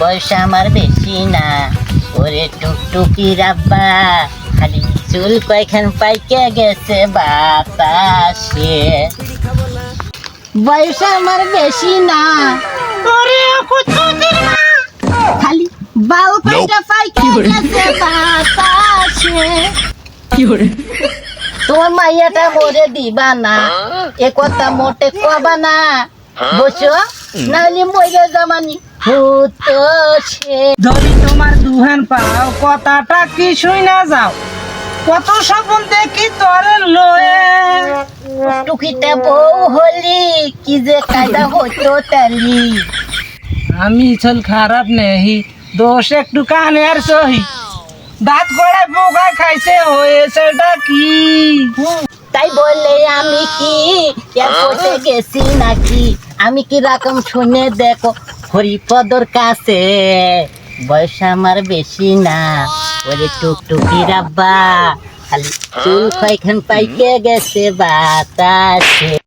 বয়স আমার বেশি না, ওরে টুকটুকি রাব্বা, খালি চুল কয়খান পাইকে গেছে বাতাসে। বয়স আমার বেশি না, ওরে কুচুতির মা, খালি বাল কয়টা পাইকে গেছে বাতাসে। তোমার মাইয়াটা মরে দিবা না, এ কথা মোটে কবা না, বসো নাহলে মরে জামানি হতছে। যদি তোমার দুহান পাও কথাটা কি শুই না যাও, কত স্বপন দেখি তোরে লয়ে। টুকিটা বউ হলি কি যে কায়দা হইতো তালি। আমি চল খারাপ নেহি, দোষ একটু কানে আর সহি, দাঁত গড়ায় পোকা খাইছে হয়েছেটা কি? তাই বলে আমি কি এয়ারপোর্টে গেছি নাকি? আমি কি রকম শুনে দেখো হরিপদর কাছে। বয়স আমার বেশি না, ওরে টুকটুকি রাব্বা, খালি চুল কয়খান পাইকে গেছে বাতাসে।